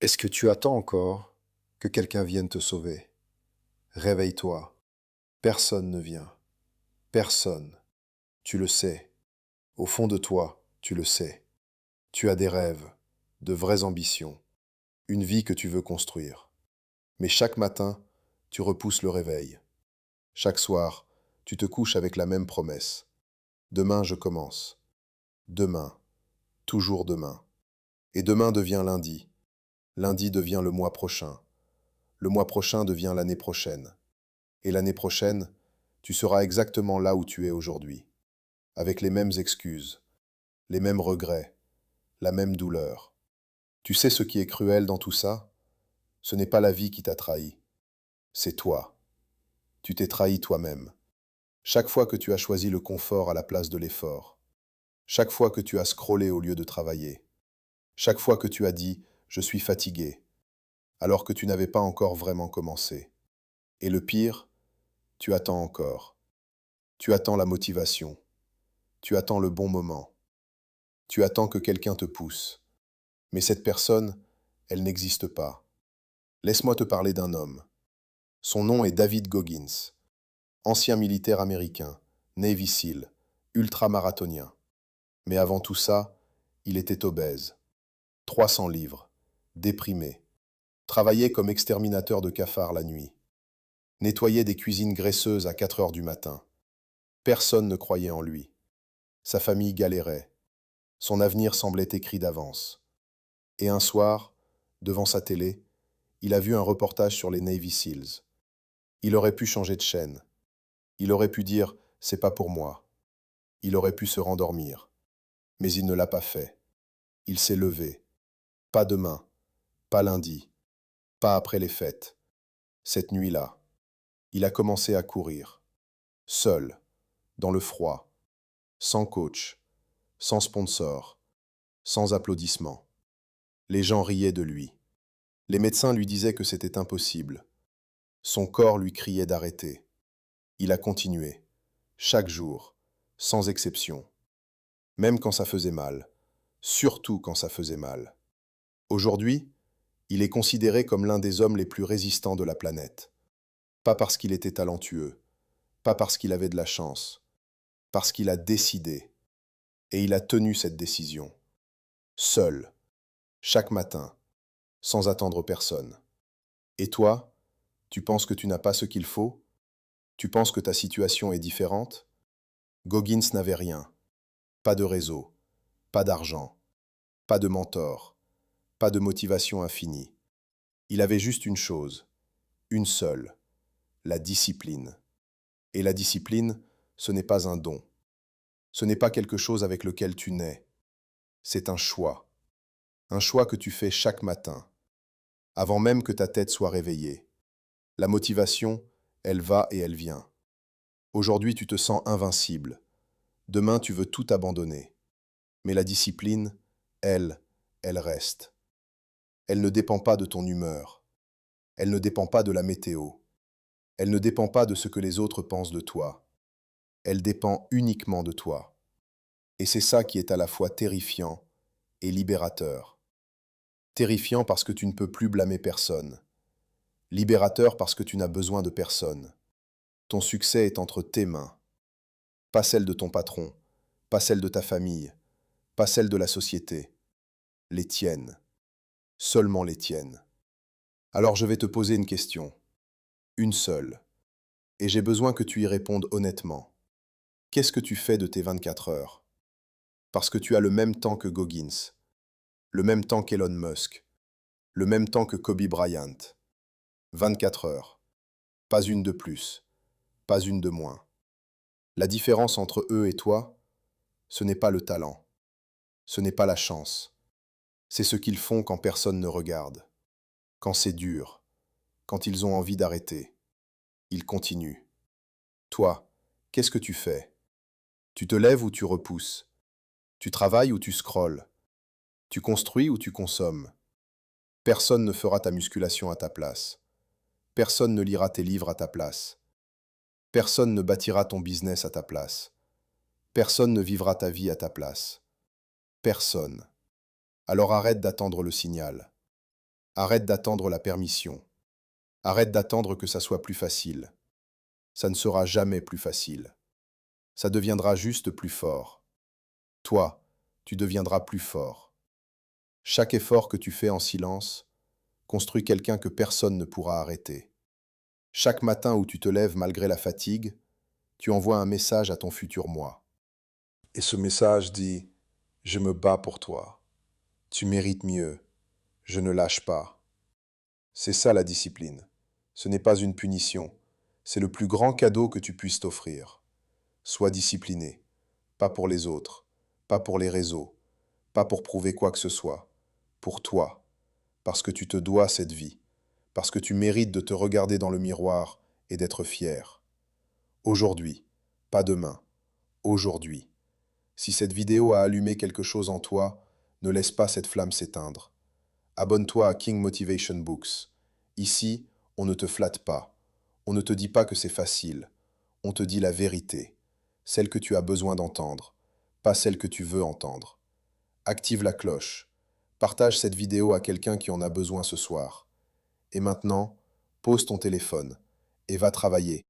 Est-ce que tu attends encore que quelqu'un vienne te sauver? Réveille-toi. Personne ne vient. Personne. Tu le sais. Au fond de toi, tu le sais. Tu as des rêves, de vraies ambitions, une vie que tu veux construire. Mais chaque matin, tu repousses le réveil. Chaque soir, tu te couches avec la même promesse. Demain, je commence. Demain. Toujours demain. Et demain devient lundi. Lundi devient le mois prochain. Le mois prochain devient l'année prochaine. Et l'année prochaine, tu seras exactement là où tu es aujourd'hui, avec les mêmes excuses, les mêmes regrets, la même douleur. Tu sais ce qui est cruel dans tout ça? Ce n'est pas la vie qui t'a trahi, c'est toi. Tu t'es trahi toi-même. Chaque fois que tu as choisi le confort à la place de l'effort, chaque fois que tu as scrollé au lieu de travailler, chaque fois que tu as dit « je suis fatigué », alors que tu n'avais pas encore vraiment commencé. Et le pire, tu attends encore. Tu attends la motivation. Tu attends le bon moment. Tu attends que quelqu'un te pousse. Mais cette personne, elle n'existe pas. Laisse-moi te parler d'un homme. Son nom est David Goggins, ancien militaire américain, Navy SEAL, ultramarathonien. Mais avant tout ça, il était obèse, 300 livres, déprimé, travaillait comme exterminateur de cafards la nuit, nettoyait des cuisines graisseuses à 4 heures du matin. Personne ne croyait en lui. Sa famille galérait. Son avenir semblait écrit d'avance. Et un soir, devant sa télé, il a vu un reportage sur les Navy SEALs. Il aurait pu changer de chaîne. Il aurait pu dire « c'est pas pour moi ». Il aurait pu se rendormir. Mais il ne l'a pas fait. Il s'est levé. Pas demain, pas lundi, pas après les fêtes. Cette nuit-là, il a commencé à courir. Seul, dans le froid, sans coach, sans sponsor, sans applaudissements. Les gens riaient de lui. Les médecins lui disaient que c'était impossible. Son corps lui criait d'arrêter. Il a continué, chaque jour, sans exception. Même quand ça faisait mal, surtout quand ça faisait mal. Aujourd'hui, il est considéré comme l'un des hommes les plus résistants de la planète. Pas parce qu'il était talentueux, pas parce qu'il avait de la chance, parce qu'il a décidé. Et il a tenu cette décision. Seul, chaque matin, sans attendre personne. Et toi, tu penses que tu n'as pas ce qu'il faut? Tu penses que ta situation est différente? Goggins n'avait rien. Pas de réseau, pas d'argent, pas de mentor, pas de motivation infinie. Il avait juste une chose, une seule, la discipline. Et la discipline, ce n'est pas un don. Ce n'est pas quelque chose avec lequel tu nais. C'est un choix. Un choix que tu fais chaque matin, avant même que ta tête soit réveillée. La motivation, elle va et elle vient. Aujourd'hui, tu te sens invincible. Demain, tu veux tout abandonner. Mais la discipline, elle reste. Elle ne dépend pas de ton humeur. Elle ne dépend pas de la météo. Elle ne dépend pas de ce que les autres pensent de toi. Elle dépend uniquement de toi. Et c'est ça qui est à la fois terrifiant et libérateur. Terrifiant parce que tu ne peux plus blâmer personne. Libérateur parce que tu n'as besoin de personne. Ton succès est entre tes mains. Pas celle de ton patron, pas celle de ta famille, pas celle de la société. Les tiennes. Seulement les tiennes. Alors je vais te poser une question. Une seule. Et j'ai besoin que tu y répondes honnêtement. Qu'est-ce que tu fais de tes 24 heures? Parce que tu as le même temps que Goggins, le même temps qu'Elon Musk, le même temps que Kobe Bryant. 24 heures. Pas une de plus, pas une de moins. La différence entre eux et toi, ce n'est pas le talent, ce n'est pas la chance. C'est ce qu'ils font quand personne ne regarde, quand c'est dur, quand ils ont envie d'arrêter. Ils continuent. Toi, qu'est-ce que tu fais? Tu te lèves ou tu repousses? Tu travailles ou tu scrolles? Tu construis ou tu consommes? Personne ne fera ta musculation à ta place. Personne ne lira tes livres à ta place. Personne ne bâtira ton business à ta place. Personne ne vivra ta vie à ta place. Personne. Alors arrête d'attendre le signal. Arrête d'attendre la permission. Arrête d'attendre que ça soit plus facile. Ça ne sera jamais plus facile. Ça deviendra juste plus fort. Toi, tu deviendras plus fort. Chaque effort que tu fais en silence construit quelqu'un que personne ne pourra arrêter. Chaque matin où tu te lèves malgré la fatigue, tu envoies un message à ton futur moi. Et ce message dit: je me bats pour toi. Tu mérites mieux. Je ne lâche pas. C'est ça la discipline. Ce n'est pas une punition. C'est le plus grand cadeau que tu puisses t'offrir. Sois discipliné. Pas pour les autres. Pas pour les réseaux. Pas pour prouver quoi que ce soit. Pour toi. Parce que tu te dois cette vie. Parce que tu mérites de te regarder dans le miroir et d'être fier. Aujourd'hui. Pas demain. Aujourd'hui. Si cette vidéo a allumé quelque chose en toi, ne laisse pas cette flamme s'éteindre. Abonne-toi à King Motivation Books. Ici, on ne te flatte pas. On ne te dit pas que c'est facile. On te dit la vérité. Celle que tu as besoin d'entendre, pas celle que tu veux entendre. Active la cloche. Partage cette vidéo à quelqu'un qui en a besoin ce soir. Et maintenant, pose ton téléphone et va travailler.